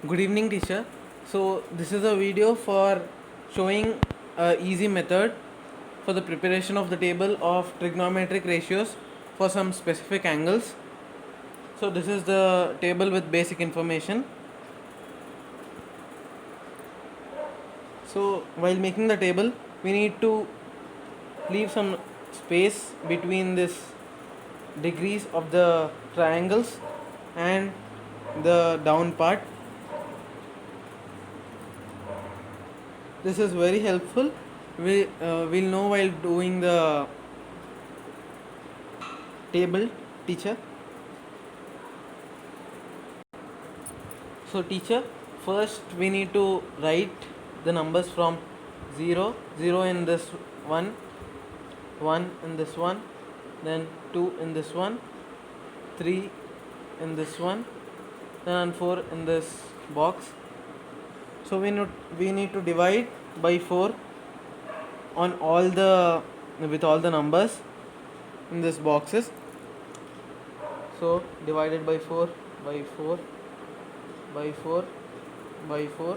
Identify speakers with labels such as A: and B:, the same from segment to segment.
A: Good evening, teacher. So, this is a video for showing a easy method for the preparation of the table of trigonometric ratios for some specific angles. So, this is the table with basic information. So, while making the table, we need to leave some space between this degrees of the triangles and the down part. This is very helpful. We'll know while doing the table, teacher. So, teacher, first we need to write the numbers from 0, 0 in this one, 1 in this one, then 2 in this one, 3 in this one, then 4 in this box. So we need to divide by 4 on all the with all the numbers in this boxes. So divided by 4 by 4 by 4 by 4.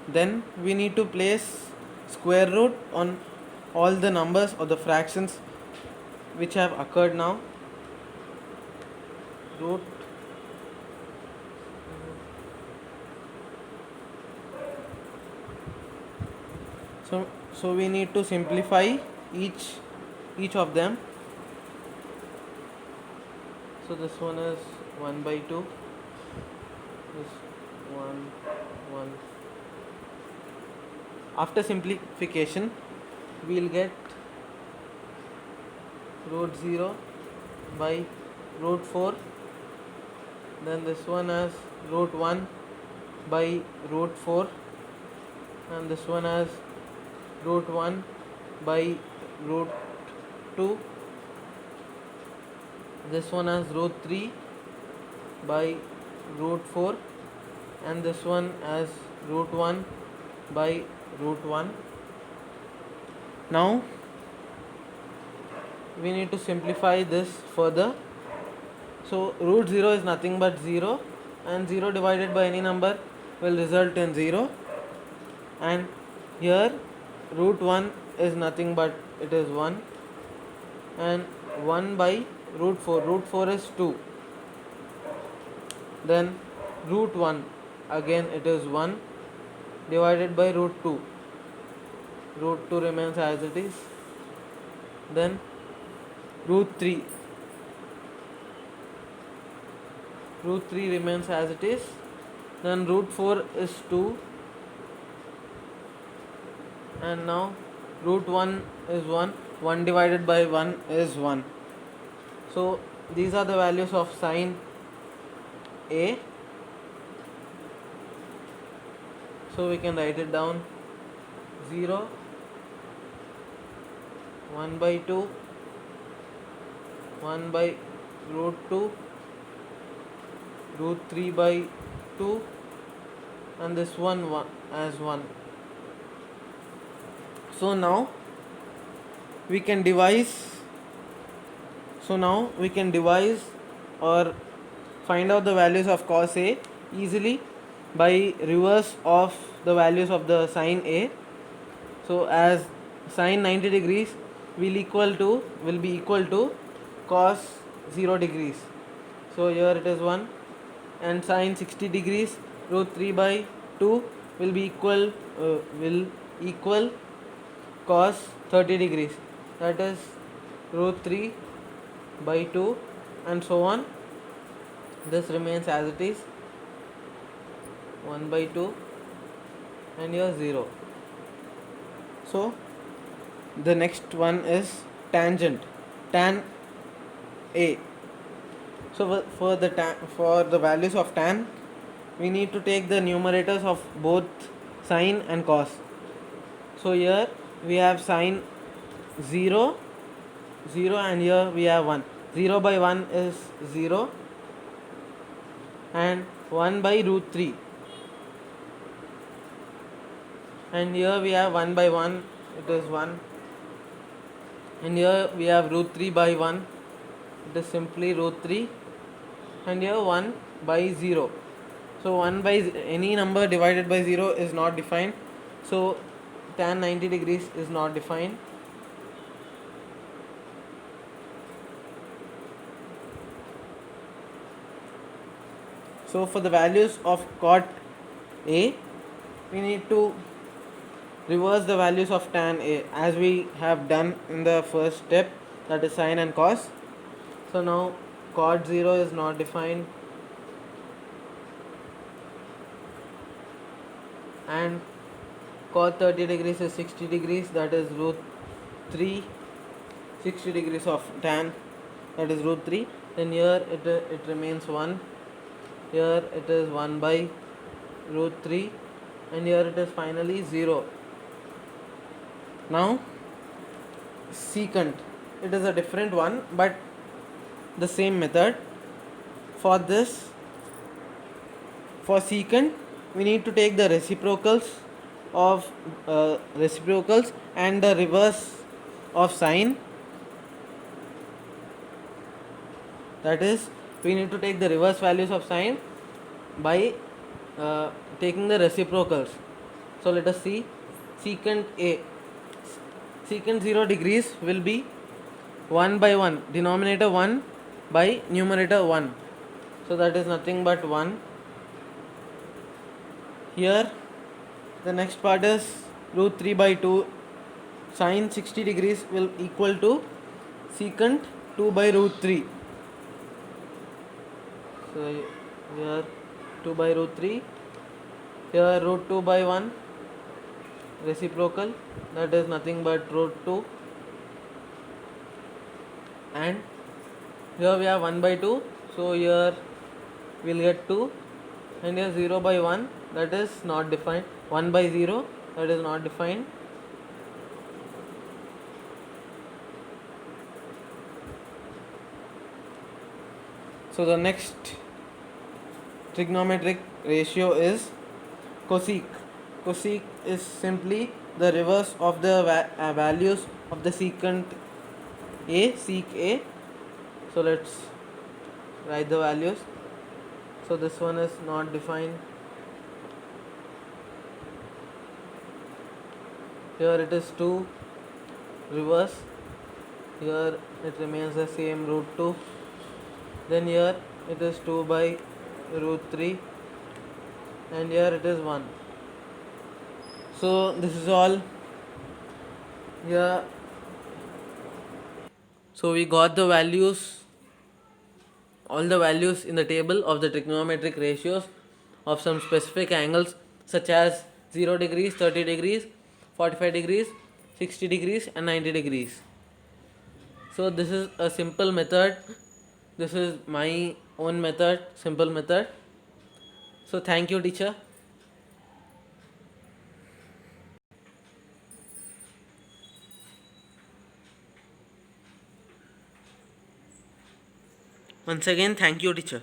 A: Then we need to place square root on all the numbers or the fractions which have occurred now. Root so we need to simplify each of them. So this one is 1 by 2, this 1 1. After simplification we'll get root 0 by root 4, then this one as root 1 by root 4, and this one as root 1 by root 2, this one as root 3 by root 4, and this one as root 1 by root 1. Now we need to simplify this further. So root 0 is nothing but 0, and 0 divided by any number will result in 0, and here root 1 is nothing but it is 1, and 1 by root 4 is 2, then root 1 again it is 1 divided by root 2, root 2 remains as it is, then root 3 remains as it is, then root 4 is 2, and now root 1 is 1 divided by 1 is 1. So these are the values of sine A. So we can write it down: 0, 1 by 2, 1 by root 2, root 3 by 2, and this one as 1. So now we can devise or find out the values of cos A easily by reverse of the values of the sine A. So as sine 90 degrees will be equal to cos 0 degrees. So here it is 1, and sine 60 degrees root 3 by 2 will equal cos 30 degrees, that is root 3 by 2, and so on. This remains as it is, 1 by 2, and here 0. So the next one is tangent, tan A. So for the values of tan, we need to take the numerators of both sine and cos. So here we have sine 0, and here we have 1. 0 by 1 is 0, and 1 by root 3, and here we have 1 by 1, it is 1, and here we have root 3 by 1, it is simply root 3, and here 1 by 0. So 1 by any number divided by 0 is not defined. So tan 90 degrees is not defined. So for the values of cot A, we need to reverse the values of tan A as we have done in the first step, that is sine and cos. So now cot 0 is not defined, and cot 30 degrees is 60 degrees, that is root 3. 60 degrees of tan, that is root 3. Then here it remains 1, here it is 1 by root 3, and here it is finally 0. Now secant, it is a different one but the same method. For this, for secant, we need to take the reciprocals and the reverse of sine. That is, we need to take the reverse values of sine by taking the reciprocals. So let us see. Secant A, secant 0 degrees will be 1 by 1, denominator 1 by numerator 1. So that is nothing but 1. Here the next part is root 3 by 2. Sine 60 degrees will equal to secant 2 by root 3. So here 2 by root 3. Here root 2 by 1, reciprocal, that is nothing but root 2. And here we have 1 by 2. So here we will get 2. And here 0 by 1, that is not defined. 1 by 0, that is not defined. So the next trigonometric ratio is cosec. Cosec is simply the reverse of the values of the secant A, sec A. So let's write the values. So this one is not defined. Here it is 2 reverse. Here it remains the same, root 2. Then here it is 2 by root 3, and here it is 1. So this is all here. So we got the values, all the values in the table of the trigonometric ratios of some specific angles such as 0 degrees, 30 degrees, 45 degrees, 60 degrees and 90 degrees. So this is a simple method. This is my own method, simple method. So thank you, teacher. Once again, thank you, teacher.